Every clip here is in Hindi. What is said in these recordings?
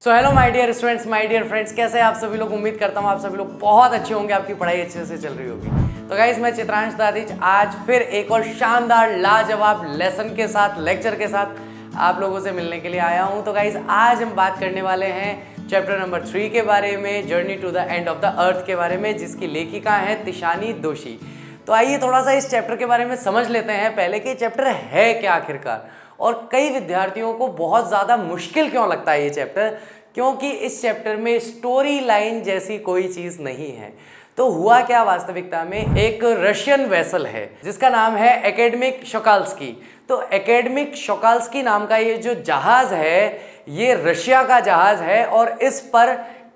So hello my dear students, my dear friends, कैसे हैं आप सभी लोग। उम्मीद करता हूँ आप सभी लोग बहुत अच्छे होंगे, आपकी पढ़ाई अच्छे से चल रही होगी। तो गाइस, मैं चित्रांश दादिच आज फिर एक और शानदार लाजवाब लेसन के साथ, लेक्चर के साथ आप लोगों से मिलने के लिए आया हूँ। तो गाइस, आज हम बात करने वाले हैं चैप्टर नंबर 3 के बारे में, journey to the end of the earth के बारे में, जिसकी लेखिका है तिशानी दोशी। तो आइए थोड़ा सा इस चैप्टर के बारे में समझ लेते हैं पहले कि चैप्टर है क्या आखिरकार, और कई विद्यार्थियों को बहुत ज़्यादा मुश्किल क्यों लगता है ये चैप्टर, क्योंकि इस चैप्टर में स्टोरी लाइन जैसी कोई चीज़ नहीं है। तो हुआ क्या वास्तविकता में, एक रशियन वेसल है जिसका नाम है एकेडमिक शोकाल्स्की। तो एकेडमिक शोकाल्स्की नाम का ये जो जहाज़ है, ये रशिया का जहाज़ है और इस पर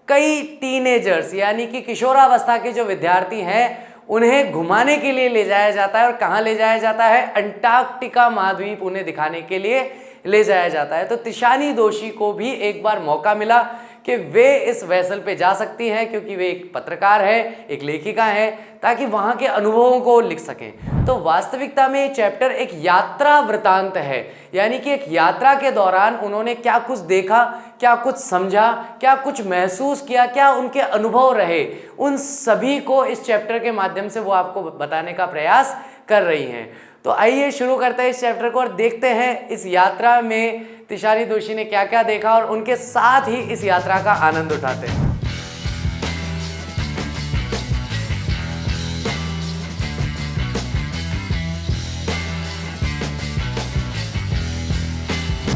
कई टीनेजर्स यानी कि किशोरावस्था के जो विद्यार्थी हैं उन्हें घुमाने के लिए ले जाया जाता है। और कहाँ ले जाया जाता है? अंटार्कटिका महाद्वीप उन्हें दिखाने के लिए ले जाया जाता है। तो तिशानी दोशी को भी एक बार मौका मिला कि वे इस वेसल पे जा सकती हैं, क्योंकि वे एक पत्रकार है, एक लेखिका है, ताकि वहाँ के अनुभवों को लिख सकें। तो वास्तविकता में ये चैप्टर एक यात्रा वृतांत है, यानी कि एक यात्रा के दौरान उन्होंने क्या कुछ देखा, क्या कुछ समझा, क्या कुछ महसूस किया, क्या उनके अनुभव रहे, उन सभी को इस चैप्टर के माध्यम से वो आपको बताने का प्रयास कर रही हैं। तो आइए शुरू करते हैं इस चैप्टर को और देखते हैं इस यात्रा में तिशानी दोशी ने क्या क्या देखा और उनके साथ ही इस यात्रा का आनंद उठाते हैं।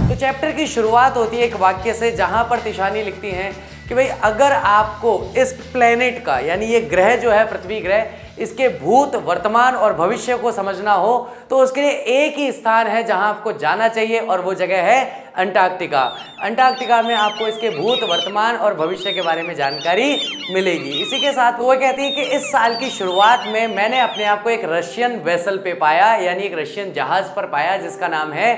तो चैप्टर की शुरुआत होती है एक वाक्य से, जहां पर तिशानी लिखती हैं कि भाई अगर आपको इस प्लेनेट का, यानी ये ग्रह जो है पृथ्वी ग्रह, इसके भूत, वर्तमान और भविष्य को समझना हो तो उसके लिए एक ही स्थान है जहां आपको जाना चाहिए, और वो जगह है अंटार्कटिका। अंटार्कटिका में आपको इसके भूत, वर्तमान और भविष्य के बारे में जानकारी मिलेगी। इसी के साथ वो कहती है कि इस साल की शुरुआत में मैंने अपने आप को एक रशियन वेसल पे पाया, यानी एक रशियन जहाज पर पाया जिसका नाम है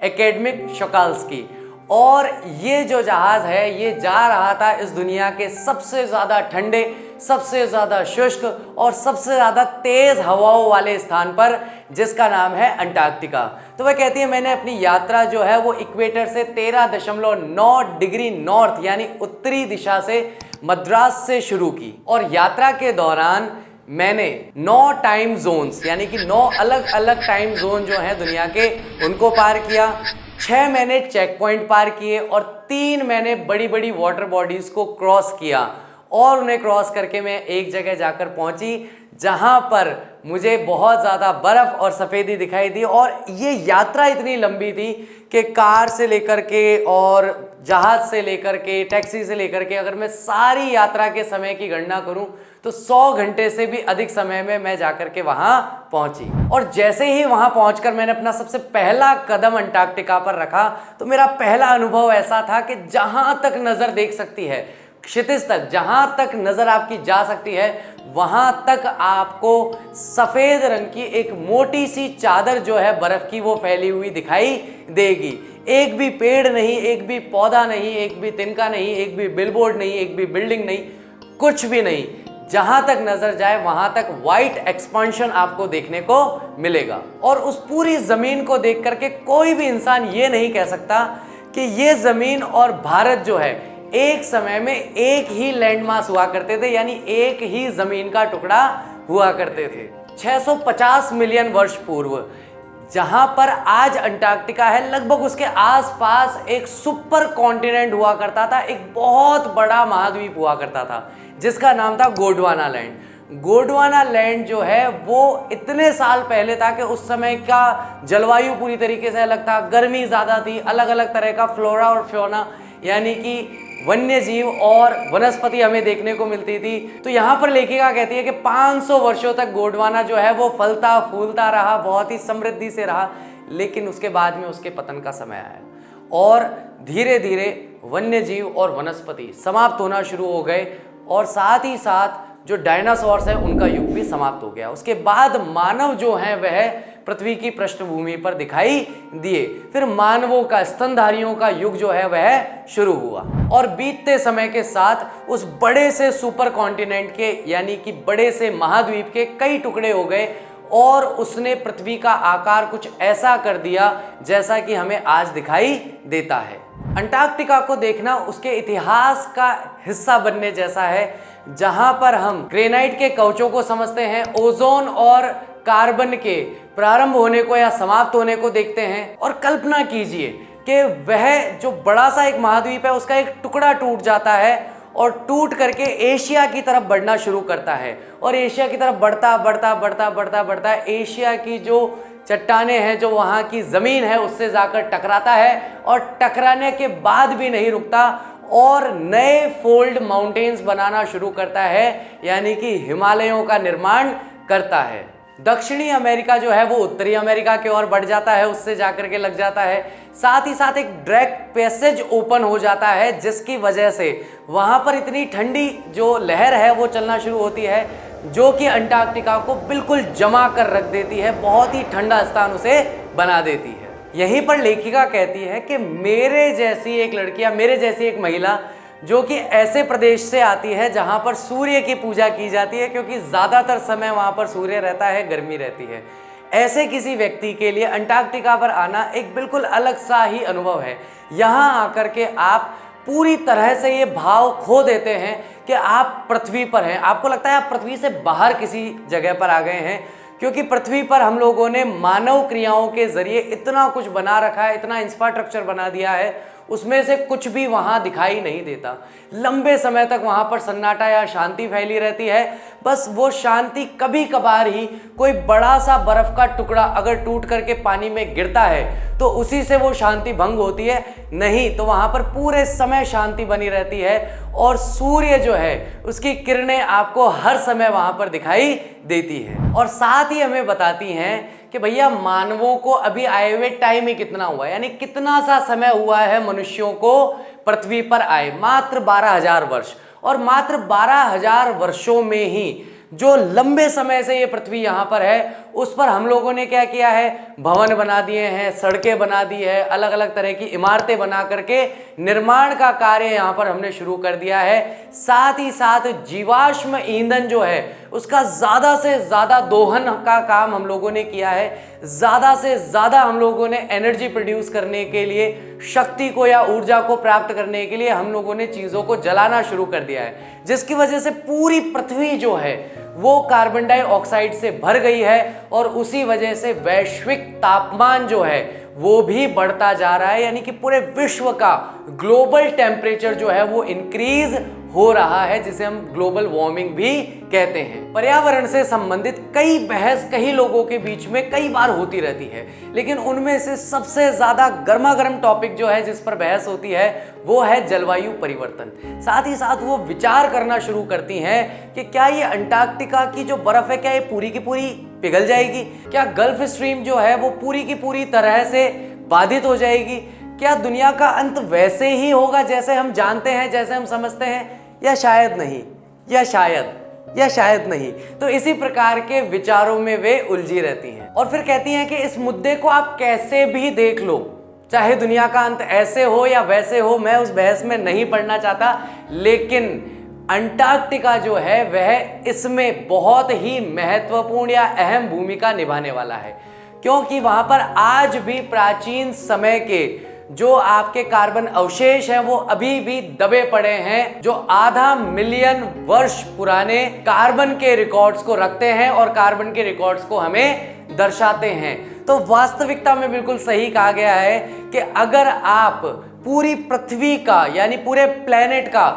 एकेडमिक शोकाल्स्की। और ये जो जहाज है ये जा रहा था इस दुनिया के सबसे ज़्यादा ठंडे, सबसे ज़्यादा शुष्क और सबसे ज़्यादा तेज़ हवाओं वाले स्थान पर, जिसका नाम है अंटार्कटिका। तो वह कहती है मैंने अपनी यात्रा जो है वो इक्वेटर से 13.9 डिग्री नॉर्थ यानी उत्तरी दिशा से मद्रास से शुरू की, और यात्रा के दौरान मैंने 9 टाइम जोन्स यानी कि 9 अलग अलग टाइम जोन जो हैं दुनिया के, उनको पार किया। 6 मैंने चेक पॉइंट पार किए और 3 मैंने बड़ी बड़ी वाटर बॉडीज़ को क्रॉस किया, और उन्हें क्रॉस करके मैं एक जगह जाकर पहुंची जहां पर मुझे बहुत ज़्यादा बर्फ़ और सफ़ेदी दिखाई दी। और ये यात्रा इतनी लंबी थी कि कार से लेकर के और जहाज़ से लेकर के, टैक्सी से लेकर के, अगर मैं सारी यात्रा के समय की गणना करूं तो 100 घंटे से भी अधिक समय में मैं जाकर के वहां पहुंची। और जैसे ही वहां पहुंचकर मैंने अपना सबसे पहला कदम अंटार्कटिका पर रखा तो मेरा पहला अनुभव ऐसा था कि जहां तक नज़र देख सकती है, क्षितिज तक, जहां तक नज़र आपकी जा सकती है, वहां तक आपको सफ़ेद रंग की एक मोटी सी चादर जो है बर्फ़ की, वो फैली हुई दिखाई देगी। एक भी पेड़ नहीं, एक भी पौधा नहीं, एक भी तिनका नहीं, एक भी बिलबोर्ड नहीं, एक भी बिल्डिंग नहीं, कुछ भी नहीं। जहां तक नजर जाए वहां तक वाइट एक्सपांशन आपको देखने को मिलेगा। और उस पूरी जमीन को देख करके कोई भी इंसान ये नहीं कह सकता कि ये जमीन और भारत जो है एक समय में एक ही लैंडमास हुआ करते थे, यानी एक ही जमीन का टुकड़ा हुआ करते थे। 650 मिलियन वर्ष पूर्व जहां पर आज अंटार्कटिका है, लगभग उसके आसपास एक सुपर कॉन्टिनेंट हुआ करता था, एक बहुत बड़ा महाद्वीप हुआ करता था जिसका नाम था गोंडवाना लैंड। गोंडवाना लैंड जो है वो इतने साल पहले था कि उस समय का जलवायु पूरी तरीके से अलग था, गर्मी ज़्यादा थी, अलग अलग तरह का फ्लोरा और फ्योना यानी कि वन्य जीव और वनस्पति हमें देखने को मिलती थी। तो यहाँ पर लेखिका कहती है कि 500 वर्षों तक गोंडवाना जो है वो फलता फूलता रहा, बहुत ही समृद्धि से रहा, लेकिन उसके बाद में उसके पतन का समय आया और धीरे धीरे वन्य जीव और वनस्पति समाप्त होना शुरू हो गए, और साथ ही साथ जो डायनासोर्स है उनका युग भी समाप्त हो गया। उसके बाद मानव जो हैं वह पृथ्वी की पृष्ठभूमि पर दिखाई दिए। फिर मानवों का, स्तनधारियों का युग जो है वह शुरू हुआ, और बीतते समय के साथ उस बड़े से सुपर कॉन्टिनेंट के यानी कि बड़े से महाद्वीप के कई टुकड़े हो गए, और उसने पृथ्वी का आकार कुछ ऐसा कर दिया जैसा कि हमें आज दिखाई देता है। अंटार्कटिका को देखना उसके इतिहास का हिस्सा बनने जैसा है, जहां पर हम ग्रेनाइट के कवचों को समझते हैं, ओजोन और कार्बन के प्रारंभ होने को या समाप्त होने को देखते हैं। और कल्पना कीजिए कि वह जो बड़ा सा एक महाद्वीप है उसका एक टुकड़ा टूट जाता है और टूट करके एशिया की तरफ बढ़ना शुरू करता है, और एशिया की तरफ बढ़ता बढ़ता बढ़ता बढ़ता बढ़ता एशिया की जो चट्टानें हैं, जो वहाँ की ज़मीन है, उससे जाकर टकराता है, और टकराने के बाद भी नहीं रुकता और नए फोल्ड माउंटेन्स बनाना शुरू करता है, यानी कि हिमालयों का निर्माण करता है। दक्षिणी अमेरिका जो है वो उत्तरी अमेरिका की ओर बढ़ जाता है, उससे जाकर के लग जाता है। साथ ही साथ एक डायरेक्ट पैसेज ओपन हो जाता है, जिसकी वजह से वहाँ पर इतनी ठंडी जो लहर है वो चलना शुरू होती है, जो कि अंटार्कटिका को बिल्कुल जमा कर रख देती है, बहुत ही ठंडा स्थान उसे बना देती है। यहीं पर लेखिका कहती है कि मेरे जैसी एक लड़की या मेरे जैसी एक महिला जो कि ऐसे प्रदेश से आती है जहां पर सूर्य की पूजा की जाती है, क्योंकि ज़्यादातर समय वहां पर सूर्य रहता है, गर्मी रहती है, ऐसे किसी व्यक्ति के लिए अंटार्कटिका पर आना एक बिल्कुल अलग सा ही अनुभव है। यहाँ आकर के आप पूरी तरह से ये भाव खो देते हैं कि आप पृथ्वी पर हैं। आपको लगता है आप पृथ्वी से बाहर किसी जगह पर आ गए हैं, क्योंकि पृथ्वी पर हम लोगों ने मानव क्रियाओं के जरिए इतना कुछ बना रखा है, इतना इंफ्रास्ट्रक्चर बना दिया है, उसमें से कुछ भी वहाँ दिखाई नहीं देता। लंबे समय तक वहाँ पर सन्नाटा या शांति फैली रहती है। बस वो शांति कभी कभार ही कोई बड़ा सा बर्फ़ का टुकड़ा अगर टूट करके पानी में गिरता है तो उसी से वो शांति भंग होती है, नहीं तो वहाँ पर पूरे समय शांति बनी रहती है, और सूर्य जो है उसकी किरणें आपको हर समय वहाँ पर दिखाई देती है। और साथ ही हमें बताती हैं कि भैया मानवों को अभी आए हुए टाइम ही कितना हुआ है, यानी कितना सा समय हुआ है मनुष्यों को पृथ्वी पर आए, मात्र 12,000 वर्ष। और मात्र 12,000 वर्षों में ही जो लंबे समय से ये पृथ्वी यहाँ पर है, उस पर हम लोगों ने क्या किया है, भवन बना दिए हैं, सड़कें बना दी है, अलग अलग तरह की इमारतें बना करके निर्माण का कार्य यहाँ पर हमने शुरू कर दिया है। साथ ही साथ जीवाश्म ईंधन जो है उसका ज़्यादा से ज़्यादा दोहन का काम हम लोगों ने किया है। ज़्यादा से ज़्यादा हम लोगों ने एनर्जी प्रोड्यूस करने के लिए, शक्ति को या ऊर्जा को प्राप्त करने के लिए हम लोगों ने चीज़ों को जलाना शुरू कर दिया है, जिसकी वजह से पूरी पृथ्वी जो है वो कार्बन डाइऑक्साइड से भर गई है, और उसी वजह से वैश्विक तापमान जो है वो भी बढ़ता जा रहा है, यानी कि पूरे विश्व का ग्लोबल टेम्परेचर जो है वो इंक्रीज हो रहा है, जिसे हम ग्लोबल वार्मिंग भी कहते हैं। पर्यावरण से संबंधित कई बहस कई लोगों के बीच में कई बार होती रहती है, लेकिन उनमें से सबसे ज़्यादा गर्मा गर्म टॉपिक जो है जिस पर बहस होती है वो है जलवायु परिवर्तन। साथ ही साथ वो विचार करना शुरू करती हैं कि क्या ये अंटार्कटिका की जो बर्फ़ है क्या ये पूरी की पूरी पिघल जाएगी, क्या गल्फ स्ट्रीम जो है वो पूरी की पूरी तरह से बाधित हो जाएगी, क्या दुनिया का अंत वैसे ही होगा जैसे हम जानते हैं, जैसे हम समझते हैं, या शायद नहीं, या शायद नहीं। तो इसी प्रकार के विचारों में वे उलझी रहती हैं, और फिर कहती हैं कि इस मुद्दे को आप कैसे भी देख लो, चाहे दुनिया का अंत ऐसे हो या वैसे हो, मैं उस बहस में नहीं पड़ना चाहता, लेकिन अंटार्कटिका जो है वह इसमें बहुत ही महत्वपूर्ण या अहम भूमिका निभाने वाला है, क्योंकि वहाँ पर आज भी प्राचीन समय के जो आपके कार्बन अवशेष हैं वो अभी भी दबे पड़े हैं, जो आधा मिलियन वर्ष पुराने कार्बन के रिकॉर्ड्स को रखते हैं और कार्बन के रिकॉर्ड्स को हमें दर्शाते हैं। तो वास्तविकता में बिल्कुल सही कहा गया है कि अगर आप पूरी पृथ्वी का यानी पूरे प्लेनेट का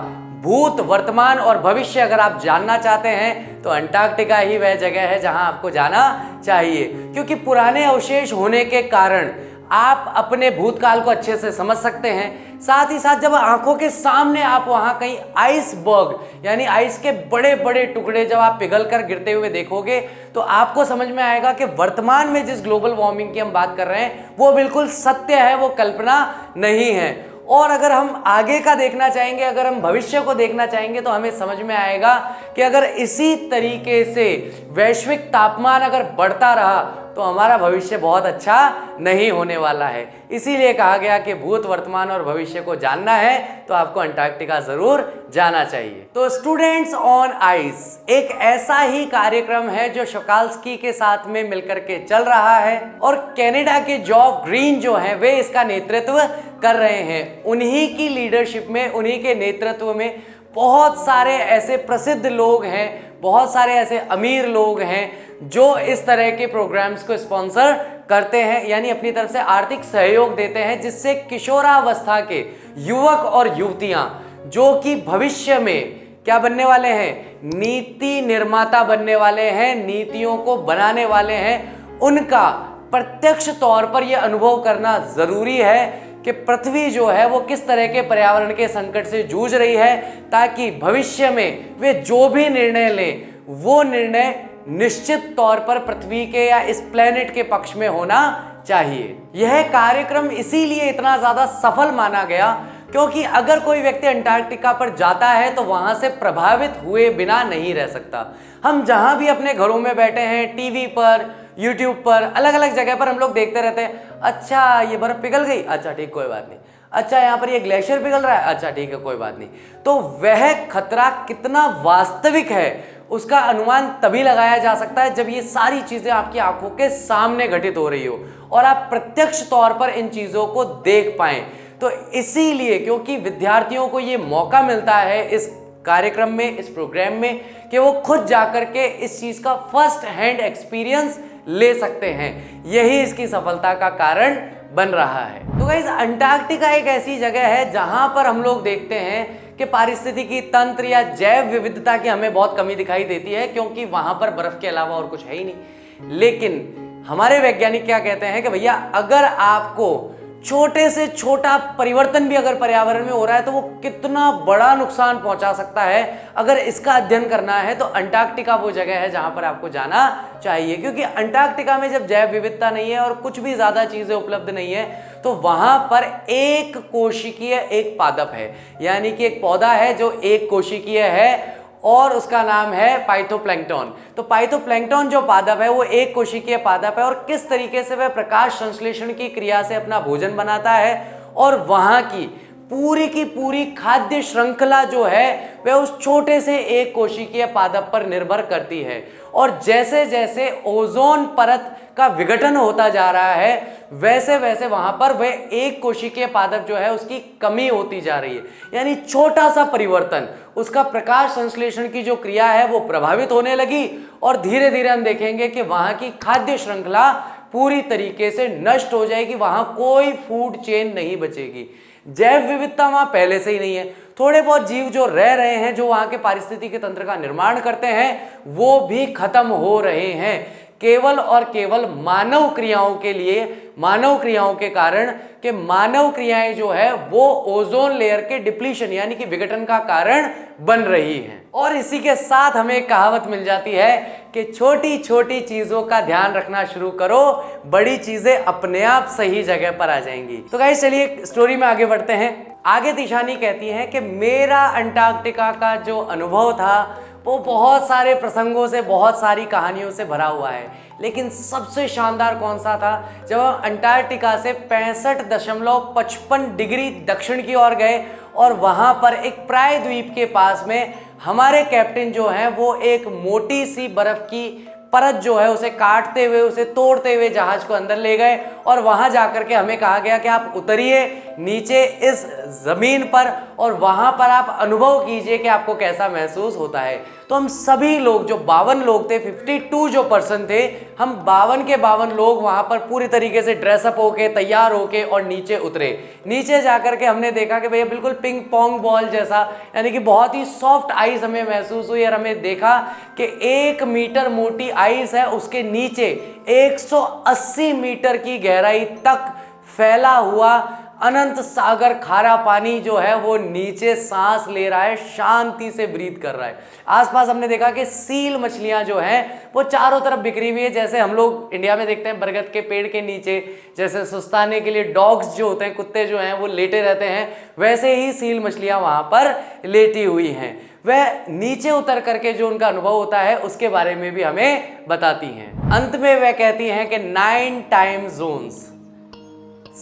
भूत, वर्तमान और भविष्य अगर आप जानना चाहते हैं तो अंटार्कटिका ही वह जगह है जहां आपको जाना चाहिए, क्योंकि पुराने अवशेष होने के कारण आप अपने भूतकाल को अच्छे से समझ सकते हैं। साथ ही साथ जब आंखों के सामने आप वहां कहीं आइसबर्ग यानी आइस के बड़े बड़े टुकड़े जब आप पिघल कर गिरते हुए देखोगे तो आपको समझ में आएगा कि वर्तमान में जिस ग्लोबल वार्मिंग की हम बात कर रहे हैं वो बिल्कुल सत्य है, वो कल्पना नहीं है। और अगर हम आगे का देखना चाहेंगे, अगर हम भविष्य को देखना चाहेंगे तो हमें समझ में आएगा कि अगर इसी तरीके से वैश्विक तापमान अगर बढ़ता रहा तो हमारा भविष्य बहुत अच्छा नहीं होने वाला है। इसीलिए कहा गया कि भूत, वर्तमान और भविष्य को जानना है तो आपको अंटार्कटिका जरूर जाना चाहिए। तो स्टूडेंट्स ऑन आइस एक ऐसा ही कार्यक्रम है जो शोकाल्स्की के साथ में मिलकर के चल रहा है और कनाडा के जॉफ ग्रीन जो हैं वे इसका नेतृत्व कर रहे हैं। उन्हीं की लीडरशिप में, उन्हीं के नेतृत्व में बहुत सारे ऐसे प्रसिद्ध लोग हैं, बहुत सारे ऐसे अमीर लोग हैं जो इस तरह के प्रोग्राम्स को स्पॉन्सर करते हैं, यानी अपनी तरफ से आर्थिक सहयोग देते हैं, जिससे किशोरावस्था के युवक और युवतियां जो कि भविष्य में क्या बनने वाले हैं, नीति निर्माता बनने वाले हैं, नीतियों को बनाने वाले हैं, उनका प्रत्यक्ष तौर पर यह अनुभव करना जरूरी है कि पृथ्वी जो है वो किस तरह के पर्यावरण के संकट से जूझ रही है, ताकि भविष्य में वे जो भी निर्णय लें वो निर्णय निश्चित तौर पर पृथ्वी के या इस प्लेनेट के पक्ष में होना चाहिए। यह कार्यक्रम इसीलिए इतना ज्यादा सफल माना गया क्योंकि अगर कोई व्यक्ति अंटार्कटिका पर जाता है तो वहां से प्रभावित हुए बिना नहीं रह सकता। हम जहां भी अपने घरों में बैठे हैं, टीवी पर, यूट्यूब पर, अलग अलग जगह पर हम लोग देखते रहते हैं, अच्छा ये बर्फ पिघल गई, अच्छा ठीक कोई बात नहीं, अच्छा यहाँ पर ये ग्लेशियर पिघल रहा है, अच्छा ठीक है कोई बात नहीं। तो वह खतरा कितना वास्तविक है उसका अनुमान तभी लगाया जा सकता है जब ये सारी चीजें आपकी आंखों के सामने घटित हो रही हो और आप प्रत्यक्ष तौर पर इन चीजों को देख पाएं। तो इसीलिए क्योंकि विद्यार्थियों को ये मौका मिलता है इस कार्यक्रम में, इस प्रोग्राम में, कि वो खुद जाकर के इस चीज का फर्स्ट हैंड एक्सपीरियंस ले सकते हैं, यही इसकी सफलता का कारण बन रहा है। तो गाइस, अंटार्कटिका एक ऐसी जगह है जहां पर हम लोग देखते हैं कि पारिस्थितिकी तंत्र या जैव विविधता की हमें बहुत कमी दिखाई देती है क्योंकि वहां पर बर्फ के अलावा और कुछ है ही नहीं। लेकिन हमारे वैज्ञानिक क्या कहते हैं कि भैया अगर आपको छोटे से छोटा परिवर्तन भी अगर पर्यावरण में हो रहा है तो वो कितना बड़ा नुकसान पहुंचा सकता है, अगर इसका अध्ययन करना है तो अंटार्कटिका वो जगह है जहां पर आपको जाना चाहिए। क्योंकि अंटार्कटिका में जब जैव विविधता नहीं है और कुछ भी ज्यादा चीजें उपलब्ध नहीं है तो वहां पर एक कोशिकीय एक पादप है, यानी कि एक पौधा है जो एक कोशिकीय है और उसका नाम है पाइथोप्लैंक्टन। तो पाइथोप्लैंक्टन जो पादप है वो एक कोशिकीय पादप है और किस तरीके से वह प्रकाश संश्लेषण की क्रिया से अपना भोजन बनाता है और वहां की पूरी खाद्य श्रृंखला जो है वह उस छोटे से एक कोशिकीय पादप पर निर्भर करती है। और जैसे जैसे ओजोन परत का विघटन होता जा रहा है वैसे वैसे वहां पर वह एक कोशिकीय पादप जो है उसकी कमी होती जा रही है, यानी छोटा सा परिवर्तन, उसका प्रकाश संश्लेषण की जो क्रिया है वो प्रभावित होने लगी और धीरे धीरे हम देखेंगे कि वहां की खाद्य श्रृंखला पूरी तरीके से नष्ट हो जाएगी, वहां कोई फूड चेन नहीं बचेगी। जैव विविधता वहां पहले से ही नहीं है, थोड़े बहुत जीव जो रह रहे हैं जो वहां के पारिस्थितिकी तंत्र का निर्माण करते हैं वो भी खत्म हो रहे हैं, केवल और केवल मानव क्रियाओं के लिए, मानव क्रियाओं के कारण, कि मानव क्रियाएं जो है वो ओजोन लेयर के डिप्लीशन यानी कि विघटन का कारण बन रही हैं। और इसी के साथ हमें एक कहावत मिल जाती है कि छोटी छोटी चीजों का ध्यान रखना शुरू करो, बड़ी चीजें अपने आप सही जगह पर आ जाएंगी। तो गाइस चलिए स्टोरी में आगे बढ़ते हैं। आगे तिशानी कहती है कि मेरा अंटार्कटिका का जो अनुभव था वो बहुत सारे प्रसंगों से, बहुत सारी कहानियों से भरा हुआ है, लेकिन सबसे शानदार कौन सा था, जब हम अंटार्कटिका से 65.55 डिग्री दक्षिण की ओर गए और वहां पर एक प्रायद्वीप के पास में हमारे कैप्टन जो हैं वो एक मोटी सी बर्फ की परत जो है उसे काटते हुए, उसे तोड़ते हुए जहाज को अंदर ले गए और वहां जाकर के हमें कहा गया कि आप उतरिए नीचे इस जमीन पर और वहां पर आप अनुभव कीजिए कि आपको कैसा महसूस होता है। तो हम सभी लोग जो 52 लोग थे, 52 जो पर्सन थे, हम 52 के 52 लोग वहां पर पूरी तरीके से ड्रेसअप होके, तैयार होके और नीचे उतरे। नीचे जाकर के हमने देखा कि भैया बिल्कुल पिंग पोंग बॉल जैसा, यानी कि बहुत ही सॉफ्ट आइस हमें महसूस हुई और हमें देखा कि 1 मीटर मोटी आइस है, उसके नीचे 180 मीटर की गहराई तक फैला हुआ अनंत सागर खारा पानी जो है वो नीचे सांस ले रहा है, शांति से ब्रीथ कर रहा है। आसपास हमने देखा कि सील मछलियां जो हैं वो चारों तरफ बिखरी हुई है, जैसे हम लोग इंडिया में देखते हैं बरगद के पेड़ के नीचे जैसे सुस्ताने के लिए डॉग्स जो होते हैं, कुत्ते जो हैं वो लेटे रहते हैं, वैसे ही सील मछलियां वहां पर लेटी हुई हैं। वह नीचे उतर करके जो उनका अनुभव होता है उसके बारे में भी हमें बताती हैं। अंत में वह कहती हैं कि 9 time zones,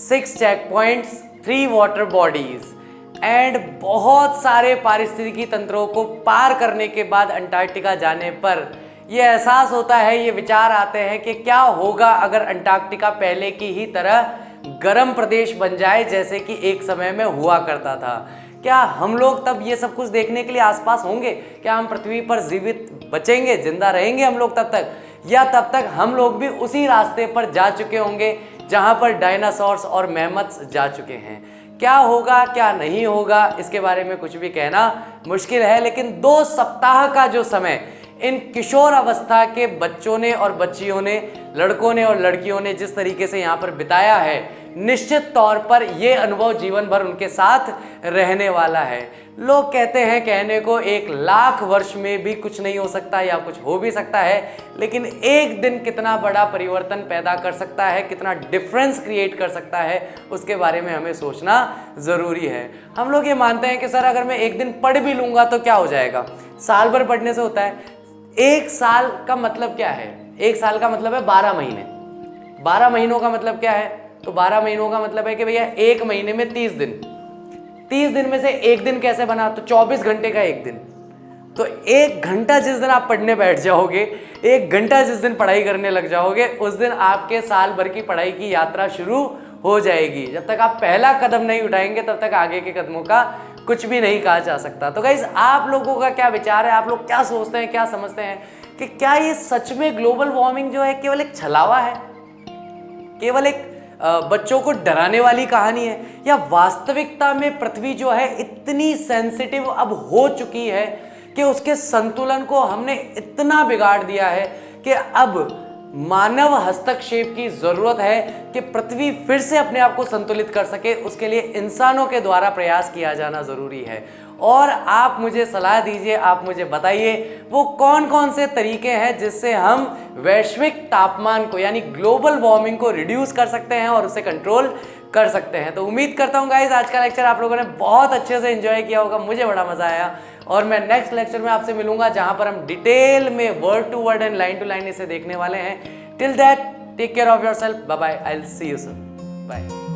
6 check points, 3 water bodies and बहुत सारे पारिस्थितिकी तंत्रों को पार करने के बाद अंटार्कटिका जाने पर यह एहसास होता है, ये विचार आते हैं कि क्या होगा अगर अंटार्कटिका पहले की ही तरह गर्म प्रदेश बन जाए जैसे कि एक समय में हुआ करता था। क्या हम लोग तब ये सब कुछ देखने के लिए आसपास होंगे? क्या हम पृथ्वी पर जीवित बचेंगे, जिंदा रहेंगे हम लोग तब तक, या तब तक हम लोग भी उसी रास्ते पर जा चुके होंगे जहां पर डायनासोर्स और मैमथ्स जा चुके हैं? क्या होगा क्या नहीं होगा इसके बारे में कुछ भी कहना मुश्किल है, लेकिन 2 सप्ताह का जो समय इन किशोर अवस्था के बच्चों ने और बच्चियों ने, लड़कों ने और लड़कियों ने जिस तरीके से यहाँ पर बिताया है, निश्चित तौर पर यह अनुभव जीवन भर उनके साथ रहने वाला है। लोग कहते हैं कहने को 1,00,000 वर्ष में भी कुछ नहीं हो सकता या कुछ हो भी सकता है, लेकिन एक दिन कितना बड़ा परिवर्तन पैदा कर सकता है, कितना डिफरेंस क्रिएट कर सकता है, उसके बारे में हमें सोचना ज़रूरी है। हम लोग ये मानते हैं कि सर अगर मैं एक दिन पढ़ भी लूँगा तो क्या हो जाएगा, साल भर पढ़ने से होता है। 1 साल का मतलब क्या है? 1 साल का मतलब है 12 महीने। 12 महीनों का मतलब क्या है? तो 12 महीनों का मतलब है कि भैया 1 महीने में 30 दिन, 30 दिन में से एक दिन कैसे बना? तो 24 घंटे का एक दिन। तो 1 घंटा जिस दिन आप पढ़ने बैठ जाओगे, 1 घंटा जिस दिन पढ़ाई करने लग जाओगे, उस दिन आपके साल भर की पढ़ाई की यात्रा शुरू हो जाएगी। जब तक आप पहला कदम नहीं उठाएंगे तब तक आगे के कदमों का कुछ भी नहीं कहा जा सकता। तो गाइस, आप लोगों का क्या विचार है? आप लोग क्या सोचते हैं, क्या समझते हैं कि क्या ये सच में ग्लोबल वार्मिंग जो है केवल एक छलावा है, केवल एक बच्चों को डराने वाली कहानी है, या वास्तविकता में पृथ्वी जो है इतनी सेंसिटिव अब हो चुकी है कि उसके संतुलन को हमने इतना बिगाड़ दिया है कि अब मानव हस्तक्षेप की जरूरत है कि पृथ्वी फिर से अपने आप को संतुलित कर सके। उसके लिए इंसानों के द्वारा प्रयास किया जाना जरूरी है। और आप मुझे सलाह दीजिए, आप मुझे बताइए वो कौन कौन से तरीके हैं जिससे हम वैश्विक तापमान को यानी ग्लोबल वार्मिंग को रिड्यूस कर सकते हैं और उसे कंट्रोल कर सकते हैं। तो उम्मीद करता हूँ गाइस आज का लेक्चर आप लोगों ने बहुत अच्छे से एंजॉय किया होगा, मुझे बड़ा मजा आया। और मैं नेक्स्ट लेक्चर में आपसे मिलूंगा जहां पर हम डिटेल में word to word and line to line इसे देखने वाले हैं। Till that take care of yourself, bye bye, I will see you soon, bye.